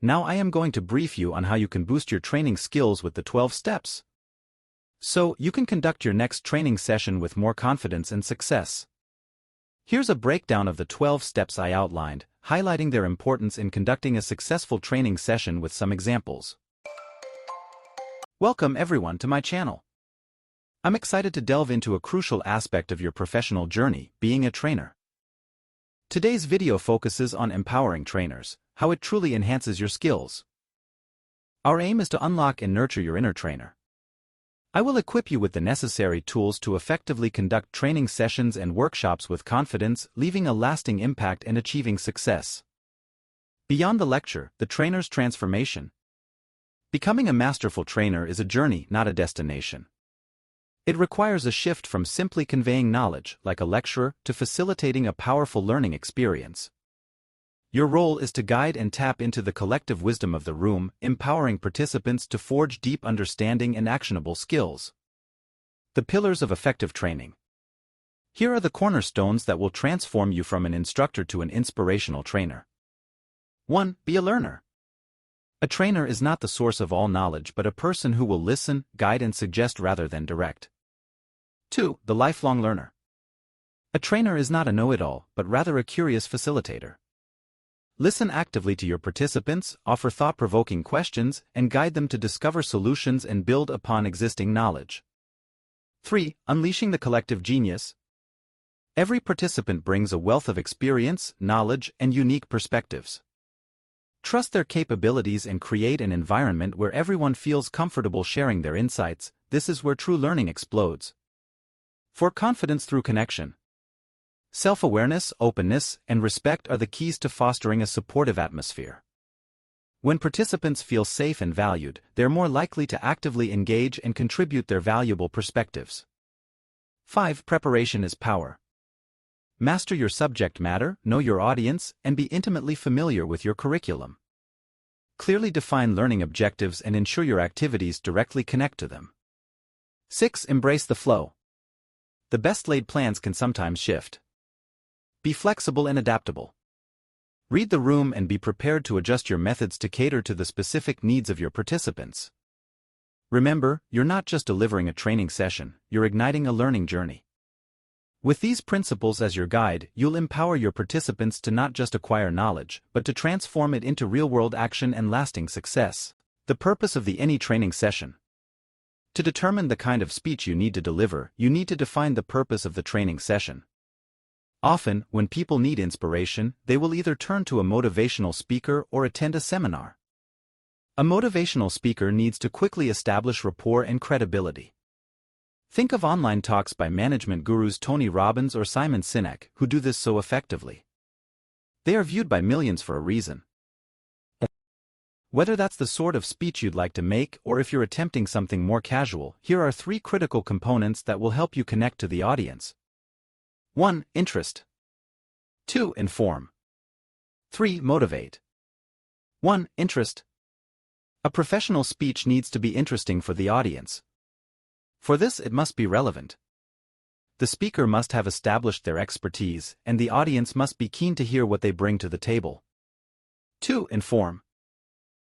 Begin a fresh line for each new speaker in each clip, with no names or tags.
Now I am going to brief you on how you can boost your training skills with the 12 steps, so you can conduct your next training session with more confidence and success. Here's a breakdown of the 12 steps I outlined, highlighting their importance in conducting a successful training session with some examples. Welcome everyone to my channel. I'm excited to delve into a crucial aspect of your professional journey, being a trainer. Today's video focuses on empowering trainers, how it truly enhances your skills. Our aim is to unlock and nurture your inner trainer. I will equip you with the necessary tools to effectively conduct training sessions and workshops with confidence, leaving a lasting impact and achieving success. Beyond the lecture, the trainer's transformation. Becoming a masterful trainer is a journey, not a destination. It requires a shift from simply conveying knowledge, like a lecturer, to facilitating a powerful learning experience. Your role is to guide and tap into the collective wisdom of the room, empowering participants to forge deep understanding and actionable skills. The pillars of effective training. Here are the cornerstones that will transform you from an instructor to an inspirational trainer. 1. Be a learner. A trainer is not the source of all knowledge but a person who will listen, guide and suggest rather than direct. 2. The lifelong learner. A trainer is not a know-it-all, but rather a curious facilitator. Listen actively to your participants, offer thought-provoking questions, and guide them to discover solutions and build upon existing knowledge. 3. Unleashing the collective genius. Every participant brings a wealth of experience, knowledge, and unique perspectives. Trust their capabilities and create an environment where everyone feels comfortable sharing their insights. This is where true learning explodes. 4. Confidence through connection. Self-awareness, openness, and respect are the keys to fostering a supportive atmosphere. When participants feel safe and valued, they're more likely to actively engage and contribute their valuable perspectives. 5. Preparation is power. Master your subject matter, know your audience, and be intimately familiar with your curriculum. Clearly define learning objectives and ensure your activities directly connect to them. 6. Embrace the flow. The best-laid plans can sometimes shift. Be flexible and adaptable. Read the room and be prepared to adjust your methods to cater to the specific needs of your participants. Remember, you're not just delivering a training session, you're igniting a learning journey. With these principles as your guide, you'll empower your participants to not just acquire knowledge, but to transform it into real-world action and lasting success. The purpose of any training session. To determine the kind of speech you need to deliver, you need to define the purpose of the training session. Often, when people need inspiration, they will either turn to a motivational speaker or attend a seminar. A motivational speaker needs to quickly establish rapport and credibility. Think of online talks by management gurus Tony Robbins or Simon Sinek, who do this so effectively. They are viewed by millions for a reason. Whether that's the sort of speech you'd like to make or if you're attempting something more casual, here are 3 critical components that will help you connect to the audience. 1. Interest. 2. Inform. 3. Motivate. 1. Interest. A professional speech needs to be interesting for the audience. For this, it must be relevant. The speaker must have established their expertise, and the audience must be keen to hear what they bring to the table. 2. Inform.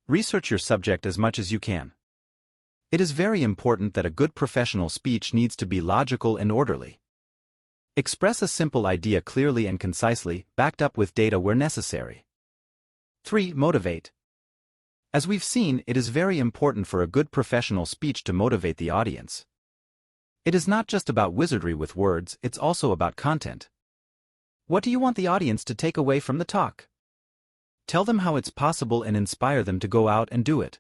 Research your subject as much as you can. It is very important that a good professional speech needs to be logical and orderly. Express a simple idea clearly and concisely, backed up with data where necessary. 3. Motivate. As we've seen, it is very important for a good professional speech to motivate the audience. It is not just about wizardry with words, it's also about content. What do you want the audience to take away from the talk? Tell them how it's possible and inspire them to go out and do it.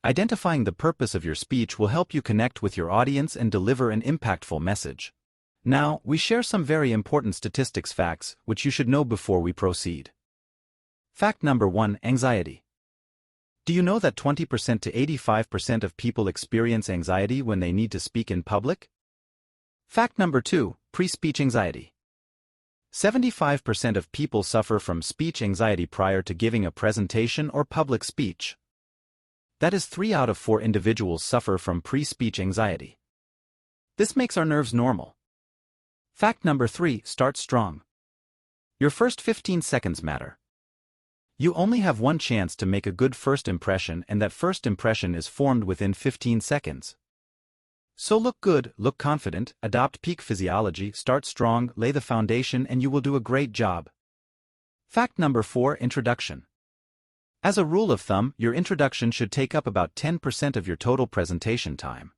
Identifying the purpose of your speech will help you connect with your audience and deliver an impactful message. Now, we share some very important statistics facts, which you should know before we proceed. Fact number 1. Anxiety. Do you know that 20% to 85% of people experience anxiety when they need to speak in public? Fact number 2. Pre-speech anxiety. 75% of people suffer from speech anxiety prior to giving a presentation or public speech. That is 3 out of 4 individuals suffer from pre-speech anxiety. This makes our nerves normal. Fact number 3. Start strong. Your first 15 seconds matter. You only have one chance to make a good first impression, and that first impression is formed within 15 seconds. So look good, look confident, adopt peak physiology, start strong, lay the foundation, and you will do a great job. Fact number 4, introduction. As a rule of thumb, your introduction should take up about 10% of your total presentation time.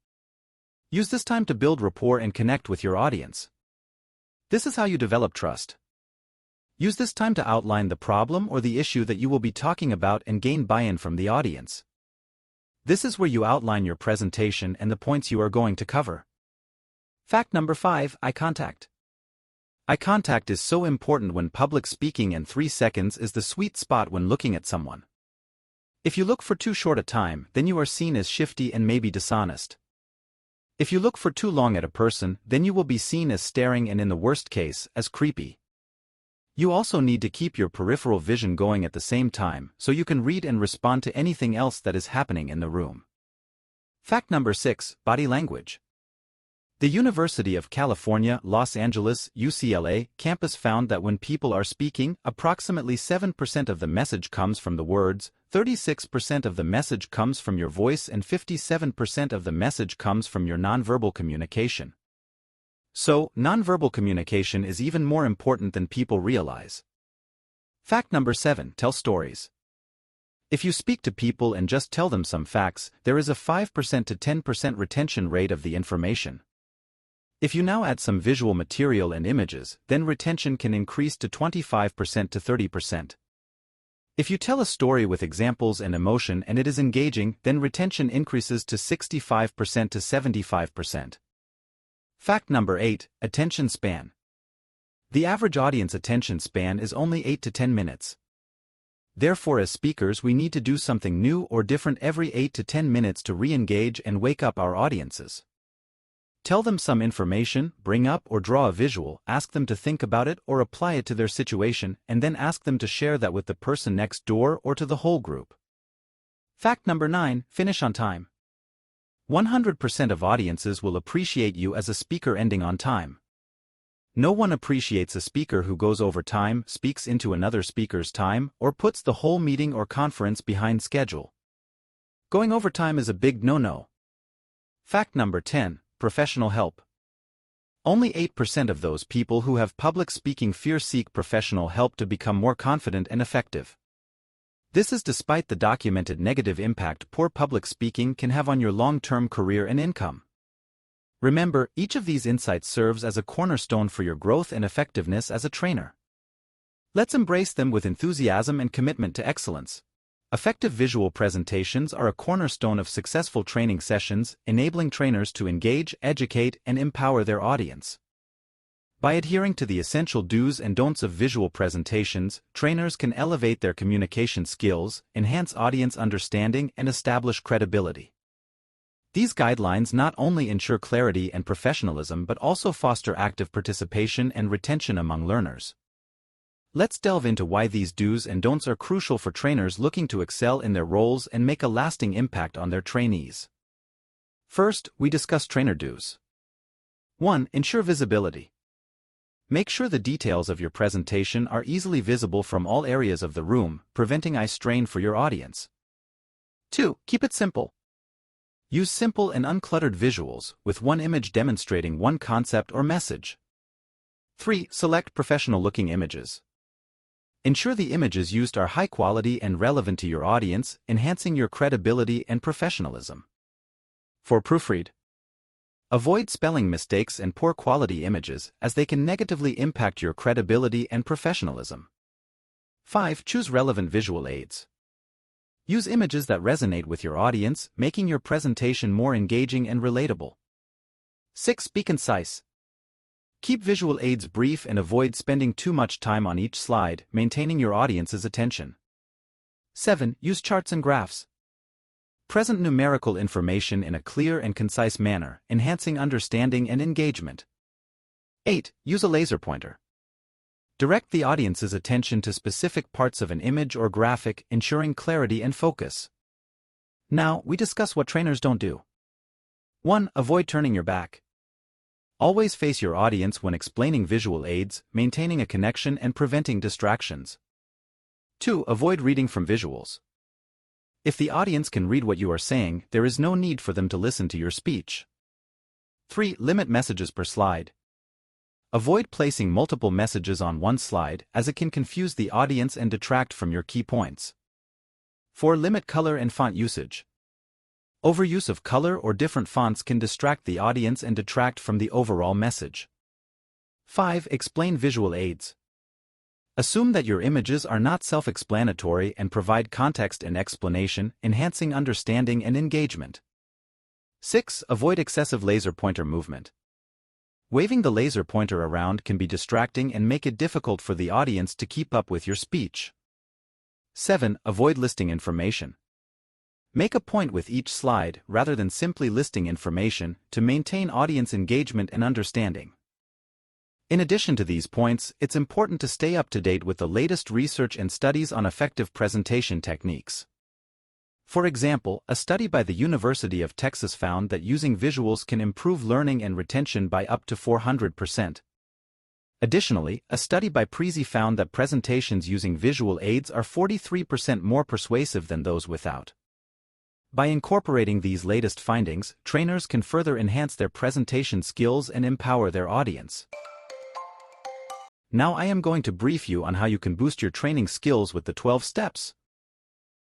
Use this time to build rapport and connect with your audience. This is how you develop trust. Use this time to outline the problem or the issue that you will be talking about and gain buy-in from the audience. This is where you outline your presentation and the points you are going to cover. Fact number 5, eye contact. Eye contact is so important when public speaking, and 3 seconds is the sweet spot when looking at someone. If you look for too short a time, then you are seen as shifty and maybe dishonest. If you look for too long at a person, then you will be seen as staring and, in the worst case, as creepy. You also need to keep your peripheral vision going at the same time so you can read and respond to anything else that is happening in the room. Fact number 6, body language. The University of California, Los Angeles, UCLA, campus found that when people are speaking, approximately 7% of the message comes from the words, 36% of the message comes from your voice, and 57% of the message comes from your nonverbal communication. So, nonverbal communication is even more important than people realize. Fact number 7, tell stories. If you speak to people and just tell them some facts, there is a 5% to 10% retention rate of the information. If you now add some visual material and images, then retention can increase to 25% to 30%. If you tell a story with examples and emotion and it is engaging, then retention increases to 65% to 75%. Fact number 8, attention span. The average audience attention span is only 8 to 10 minutes. Therefore, as speakers, we need to do something new or different every 8 to 10 minutes to re-engage and wake up our audiences. Tell them some information, bring up or draw a visual, ask them to think about it or apply it to their situation, and then ask them to share that with the person next door or to the whole group. Fact number 9, finish on time. 100% of audiences will appreciate you as a speaker ending on time. No one appreciates a speaker who goes over time, speaks into another speaker's time, or puts the whole meeting or conference behind schedule. Going over time is a big no-no. Fact number 10, professional help. Only 8% of those people who have public speaking fear seek professional help to become more confident and effective. This is despite the documented negative impact poor public speaking can have on your long-term career and income. Remember, each of these insights serves as a cornerstone for your growth and effectiveness as a trainer. Let's embrace them with enthusiasm and commitment to excellence. Effective visual presentations are a cornerstone of successful training sessions, enabling trainers to engage, educate, and empower their audience. By adhering to the essential do's and don'ts of visual presentations, trainers can elevate their communication skills, enhance audience understanding, and establish credibility. These guidelines not only ensure clarity and professionalism but also foster active participation and retention among learners. Let's delve into why these do's and don'ts are crucial for trainers looking to excel in their roles and make a lasting impact on their trainees. First, we discuss trainer do's. 1. Ensure visibility. Make sure the details of your presentation are easily visible from all areas of the room, preventing eye strain for your audience. 2. Keep it simple. Use simple and uncluttered visuals, with one image demonstrating one concept or message. 3. Select professional-looking images. Ensure the images used are high quality and relevant to your audience, enhancing your credibility and professionalism. 4. Proofread. Avoid spelling mistakes and poor quality images, as they can negatively impact your credibility and professionalism. 5. Choose relevant visual aids. Use images that resonate with your audience, making your presentation more engaging and relatable. 6. Be concise. Keep visual aids brief and avoid spending too much time on each slide, maintaining your audience's attention. 7. Use charts and graphs. Present numerical information in a clear and concise manner, enhancing understanding and engagement. 8. Use a laser pointer. Direct the audience's attention to specific parts of an image or graphic, ensuring clarity and focus. Now, we discuss what trainers don't do. 1. Avoid turning your back. Always face your audience when explaining visual aids, maintaining a connection and preventing distractions. 2. Avoid reading from visuals. If the audience can read what you are saying, there is no need for them to listen to your speech. 3. Limit messages per slide. Avoid placing multiple messages on one slide, as it can confuse the audience and detract from your key points. 4. Limit color and font usage. Overuse of color or different fonts can distract the audience and detract from the overall message. 5. Explain visual aids. Assume that your images are not self-explanatory and provide context and explanation, enhancing understanding and engagement. 6. Avoid excessive laser pointer movement. Waving the laser pointer around can be distracting and make it difficult for the audience to keep up with your speech. 7. Avoid listing information. Make a point with each slide rather than simply listing information to maintain audience engagement and understanding. In addition to these points, it's important to stay up to date with the latest research and studies on effective presentation techniques. For example, a study by the University of Texas found that using visuals can improve learning and retention by up to 400%. Additionally, a study by Prezi found that presentations using visual aids are 43% more persuasive than those without. By incorporating these latest findings, trainers can further enhance their presentation skills and empower their audience. Now I am going to brief you on how you can boost your training skills with the 12 steps,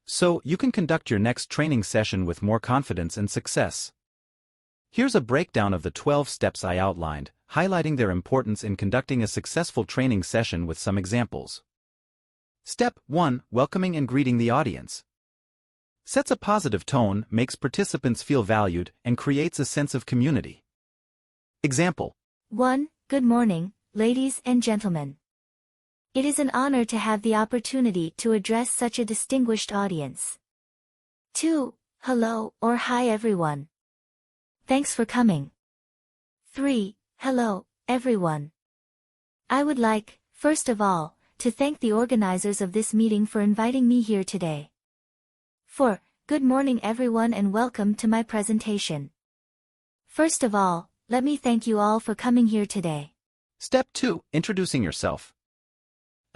so you can conduct your next training session with more confidence and success. Here's a breakdown of the 12 steps I outlined, highlighting their importance in conducting a successful training session with some examples. Step 1. Welcoming and greeting the audience. Sets a positive tone, makes participants feel valued, and creates a sense of community. Example.
1. Good morning, ladies and gentlemen. It is an honor to have the opportunity to address such a distinguished audience. 2. Hello or hi everyone. Thanks for coming. 3. Hello, everyone. I would like, first of all, to thank the organizers of this meeting for inviting me here today. 4. Good morning everyone and welcome to my presentation. First of all, let me thank you all for coming here today.
Step 2. Introducing yourself.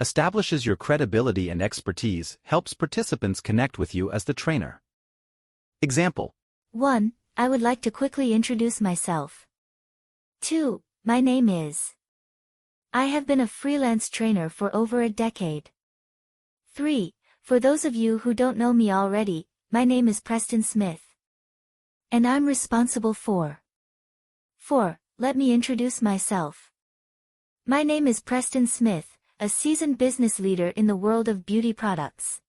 Establishes your credibility and expertise, helps participants connect with you as the trainer. Example.
1. I would like to quickly introduce myself. 2. My name is. I have been a freelance trainer for over a decade. 3. For those of you who don't know me already, my name is Preston Smith. And I'm responsible for. 4. Let me introduce myself. My name is Preston Smith, a seasoned business leader in the world of beauty products.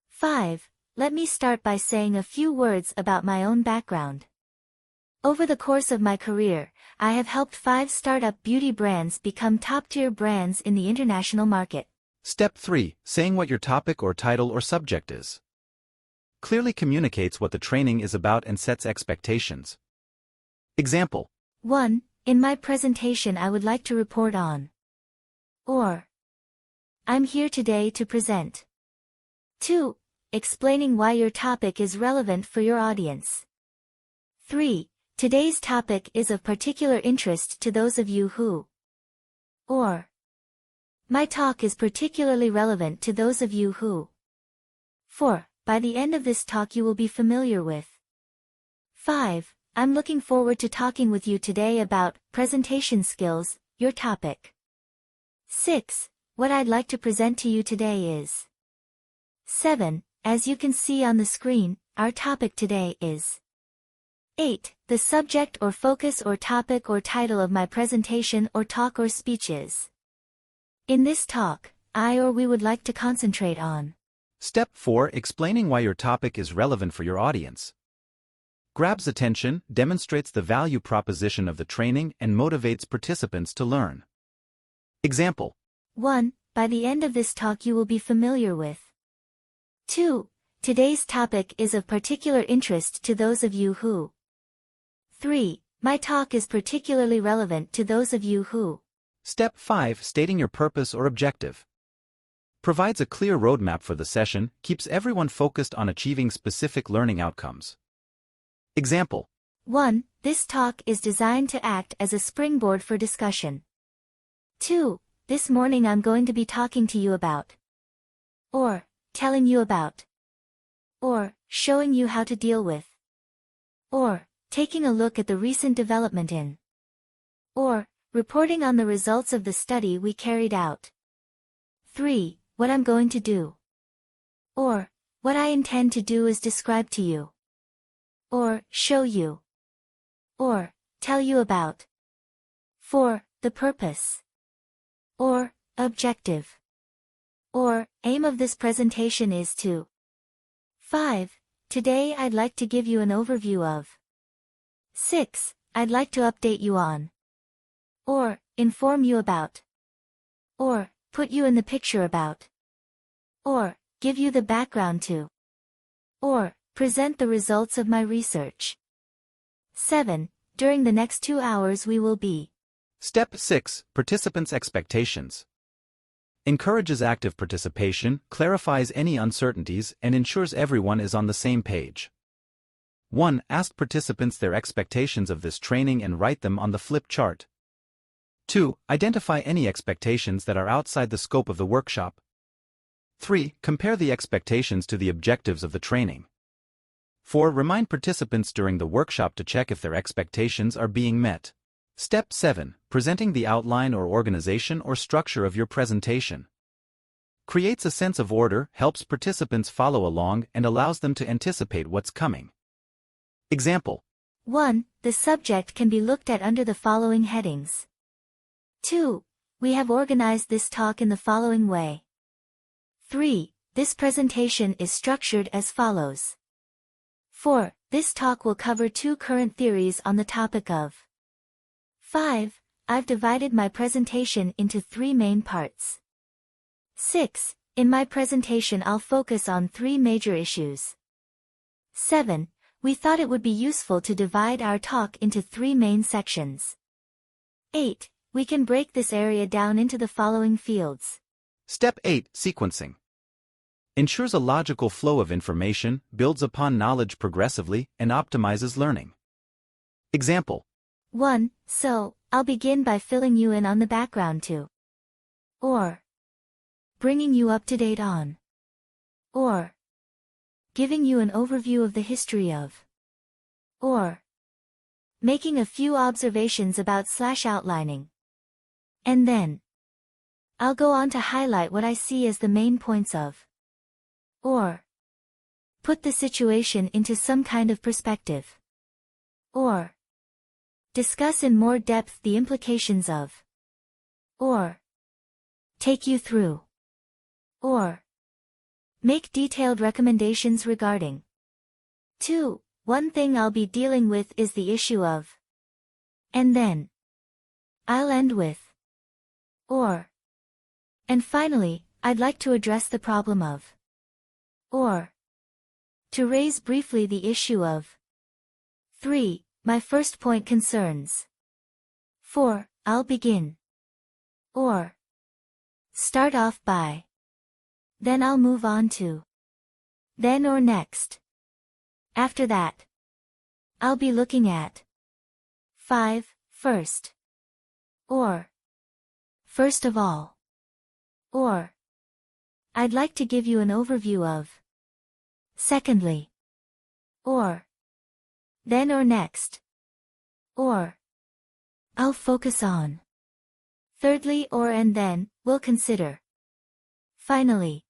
5. Let me start by saying a few words about my own background. Over the course of my career, I have helped 5 startup beauty brands become top-tier brands in the international market.
Step 3. Saying what your topic or title or subject is. Clearly communicates what the training is about and sets expectations. Example.
1. In my presentation I would like to report on. Or. I'm here today to present. 2. Explaining why your topic is relevant for your audience. 3. Today's topic is of particular interest to those of you who. Or. My talk is particularly relevant to those of you who. 4. By the end of this talk you will be familiar with. 5. I'm looking forward to talking with you today about presentation skills, your topic. 6. What I'd like to present to you today is. 7. As you can see on the screen, our topic today is. 8. The subject or focus or topic or title of my presentation or talk or speech is. In this talk, I or we would like to concentrate on.
Step 4. Explaining why your topic is relevant for your audience. Grabs attention, demonstrates the value proposition of the training, and motivates participants to learn. Example.
1. By the end of this talk you will be familiar with. 2. Today's topic is of particular interest to those of you who. 3. My talk is particularly relevant to those of you who.
Step 5. Stating your purpose or objective. Provides a clear roadmap for the session, keeps everyone focused on achieving specific learning outcomes. Example.
1. This talk is designed to act as a springboard for discussion. 2. This morning I'm going to be talking to you about. or telling you about, or showing you how to deal with, or taking a look at the recent development in, or reporting on the results of the study we carried out. 3. What I'm going to do, or what I intend to do is describe to you, or show you, or tell you about. 4. The purpose, or objective, or aim of this presentation is to. 5. Today I'd like to give you an overview of. 6. I'd like to update you on, or inform you about, or put you in the picture about, or give you the background to, or present the results of my research. 7. During the next 2 hours we will be.
Step 6. Participants' expectations. Encourages active participation, clarifies any uncertainties, and ensures everyone is on the same page. 1. Ask participants their expectations of this training and write them on the flip chart. 2. Identify any expectations that are outside the scope of the workshop. 3. Compare the expectations to the objectives of the training. 4. Remind participants during the workshop to check if their expectations are being met. Step 7. Presenting the outline or organization or structure of your presentation. Creates a sense of order, helps participants follow along, and allows them to anticipate what's coming. Example.
1. The subject can be looked at under the following headings. 2. We have organized this talk in the following way. 3. This presentation is structured as follows. 4. This talk will cover 2 current theories on the topic of. 5. I've divided my presentation into 3 main parts. 6. In my presentation I'll focus on 3 major issues. 7. We thought it would be useful to divide our talk into 3 main sections. 8. We can break this area down into the following fields.
Step 8. Sequencing. Ensures a logical flow of information, builds upon knowledge progressively, and optimizes learning. Example.
1. So, I'll begin by filling you in on the background to, or bringing you up to date on, or giving you an overview of the history of, or making a few observations about / outlining. And then, I'll go on to highlight what I see as the main points of, or put the situation into some kind of perspective, or discuss in more depth the implications of, or take you through, or make detailed recommendations regarding. 2. One thing I'll be dealing with is the issue of, and then I'll end with, or, and finally, I'd like to address the problem of, or to raise briefly the issue of. 3. My first point concerns. 4. I'll begin, or start off by. Then I'll move on to. Then or next. After that, I'll be looking at. 5. First, or first of all, or I'd like to give you an overview of. Secondly, or then or next, or I'll focus on. Thirdly, or and then, we'll consider. Finally,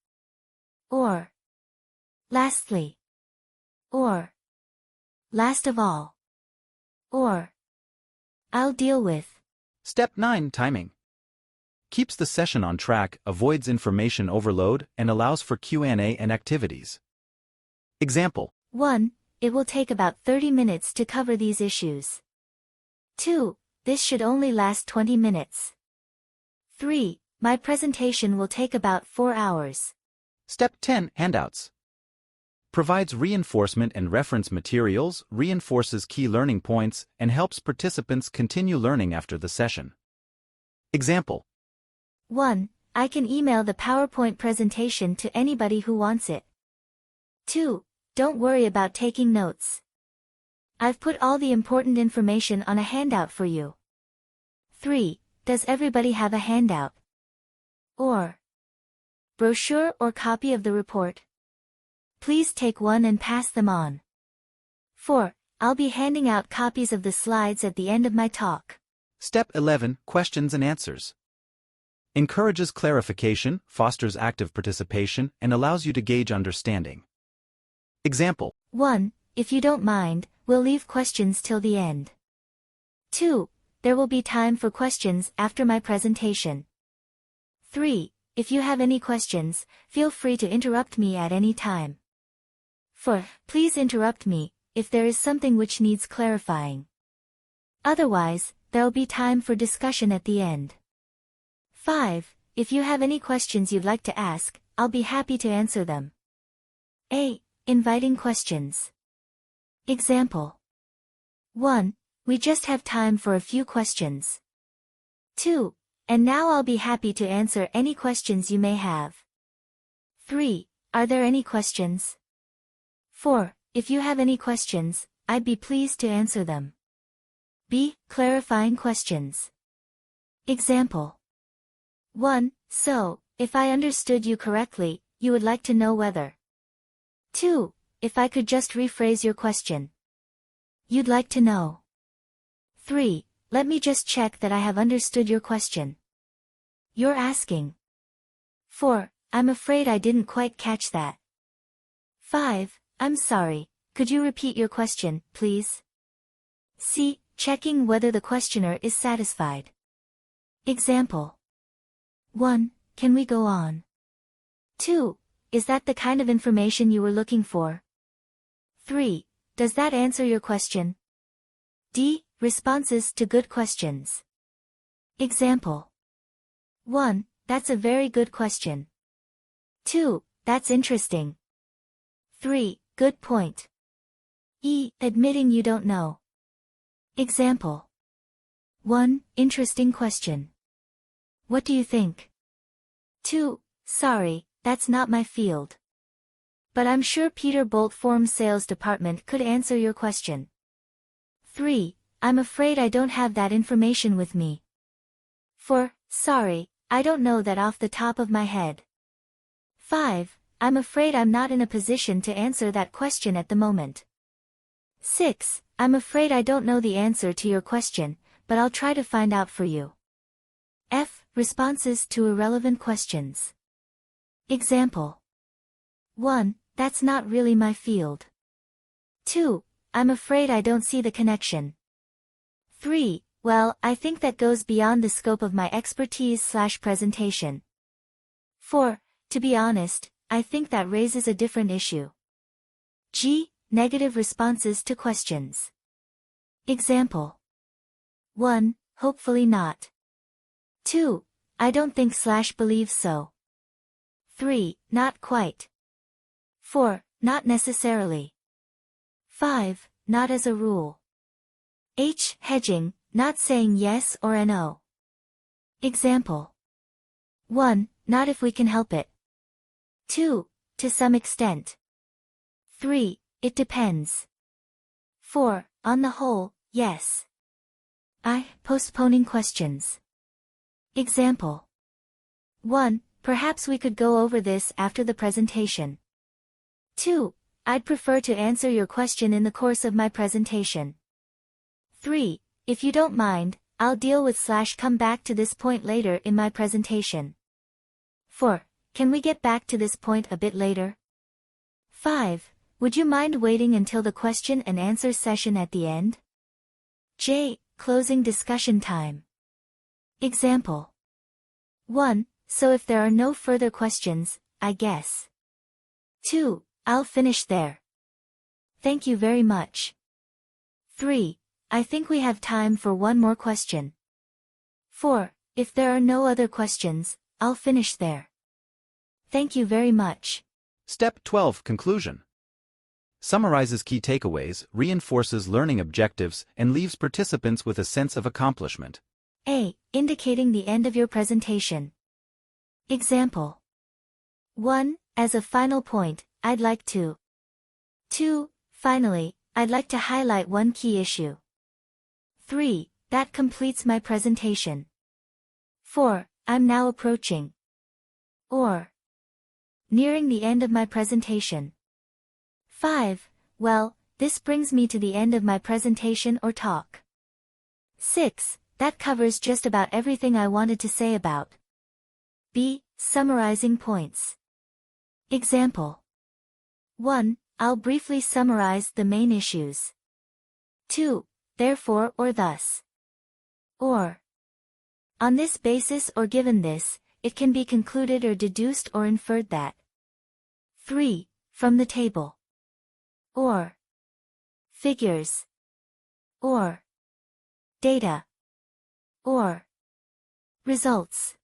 or lastly, or last of all, or I'll deal with.
Step 9. Timing. Keeps the session on track, avoids information overload, and allows for Q&A and activities. Example.
1. It will take about 30 minutes to cover these issues. 2. This should only last 20 minutes. 3. My presentation will take about 4 hours.
Step 10. Handouts. Provides reinforcement and reference materials, reinforces key learning points, and helps participants continue learning after the session. Example.
1. I can email the PowerPoint presentation to anybody who wants it. 2. Don't worry about taking notes. I've put all the important information on a handout for you. 3. Does everybody have a handout? Or brochure or copy of the report? Please take one and pass them on. 4. I'll be handing out copies of the slides at the end of my talk.
Step 11. Questions and answers. Encourages clarification, fosters active participation, and allows you to gauge understanding. Example.
1. If you don't mind, we'll leave questions till the end. 2. There will be time for questions after my presentation. 3. If you have any questions, feel free to interrupt me at any time. 4. Please interrupt me if there is something which needs clarifying. Otherwise, there'll be time for discussion at the end. 5. If you have any questions you'd like to ask, I'll be happy to answer them. A. Inviting questions. Example. 1. We just have time for a few questions. 2. And now I'll be happy to answer any questions you may have. 3. Are there any questions? 4. If you have any questions, I'd be pleased to answer them. B. Clarifying questions. Example. 1. So, if I understood you correctly, you would like to know whether. 2. If I could just rephrase your question. You'd like to know. 3. Let me just check that I have understood your question. You're asking. 4. I'm afraid I didn't quite catch that. 5. I'm sorry, could you repeat your question, please? C. Checking whether the questioner is satisfied. Example. 1. Can we go on? 2. Is that the kind of information you were looking for? 3. Does that answer your question? D. Responses to good questions. Example. 1. That's a very good question. 2. That's interesting. 3. Good point. E. Admitting you don't know. Example. 1. Interesting question. What do you think? 2. Sorry, that's not my field. But I'm sure Peter Bolt Form's sales department could answer your question. 3. I'm afraid I don't have that information with me. 4. Sorry, I don't know that off the top of my head. 5. I'm afraid I'm not in a position to answer that question at the moment. 6. I'm afraid I don't know the answer to your question, but I'll try to find out for you. F. Responses to irrelevant questions. Example. 1. That's not really my field. 2. I'm afraid I don't see the connection. 3. Well, I think that goes beyond the scope of my expertise/presentation. 4. To be honest, I think that raises a different issue. G. Negative responses to questions. Example. 1. Hopefully not. 2. I don't think/believe so. 3. Not quite. 4. Not necessarily. 5. Not as a rule. H. Hedging, not saying yes or no. Example. 1. Not if we can help it. 2. To some extent. 3. It depends. 4. On the whole, yes. I. Postponing questions. Example. 1. Perhaps we could go over this after the presentation. 2. I'd prefer to answer your question in the course of my presentation. 3. If you don't mind, I'll deal with/come back to this point later in my presentation. 4. Can we get back to this point a bit later? 5. Would you mind waiting until the question and answer session at the end? J. Closing discussion time. Example. 1. So if there are no further questions, I guess. 2. I'll finish there. Thank you very much. 3. I think we have time for one more question. 4. If there are no other questions, I'll finish there. Thank you very much.
Step 12. Conclusion. Summarizes key takeaways, reinforces learning objectives, and leaves participants with a sense of accomplishment.
A. Indicating the end of your presentation. Example. 1. As a final point, I'd like to. 2. Finally, I'd like to highlight one key issue. 3. That completes my presentation. 4. I'm now approaching. Or. nearing the end of my presentation. 5. Well, this brings me to the end of my presentation or talk. 6. That covers just about everything I wanted to say about. B. Summarizing points. Example. 1. I'll briefly summarize the main issues. 2. Therefore or thus. Or. On this basis or given this, it can be concluded or deduced or inferred that. 3. From the table. Or. Figures. Or. Data. Or. Results.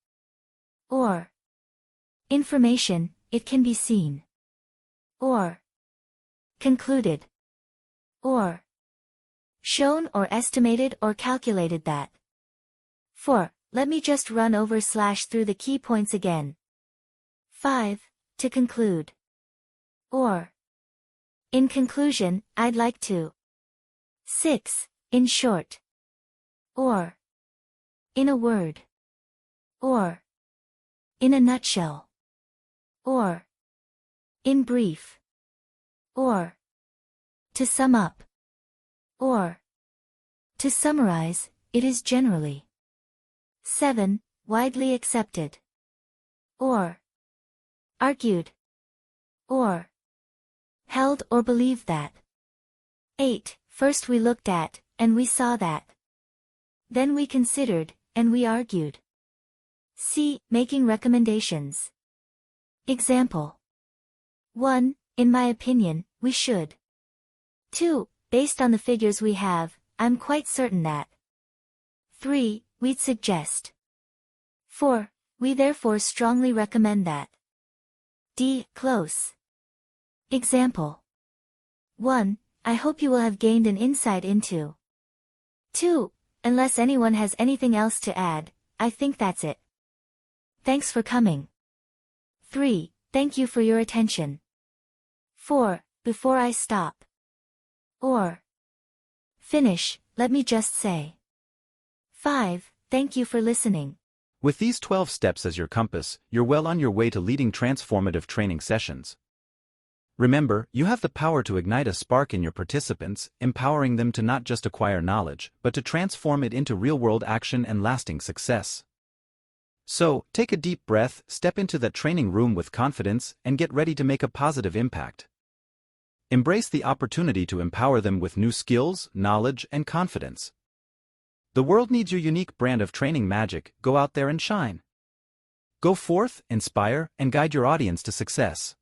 Or. Information, it can be seen. Or. Concluded. Or. Shown or estimated or calculated that. 4. Let me just run over / through the key points again. 5. To conclude. Or. In conclusion, I'd like to. 6. In short. Or. In a word. Or. In a nutshell. Or. In brief. Or. To sum up. Or. To summarize, it is generally. 7. Widely accepted. Or. Argued. Or. Held or believed that. 8. First we looked at, and we saw that. Then we considered, and we argued. C. Making recommendations. Example. 1. In my opinion, we should. 2. Based on the figures we have, I'm quite certain that. 3. We'd suggest. 4. We therefore strongly recommend that. D. Close. Example. 1. I hope you will have gained an insight into. 2. Unless anyone has anything else to add, I think that's it. Thanks for coming. 3. Thank you for your attention. 4. Before I stop. Or. Finish, let me just say. 5. Thank you for listening.
With these 12 steps as your compass, you're well on your way to leading transformative training sessions. Remember, you have the power to ignite a spark in your participants, empowering them to not just acquire knowledge, but to transform it into real-world action and lasting success. So, take a deep breath, step into that training room with confidence, and get ready to make a positive impact. Embrace the opportunity to empower them with new skills, knowledge, and confidence. The world needs your unique brand of training magic. Go out there and shine. Go forth, inspire, and guide your audience to success.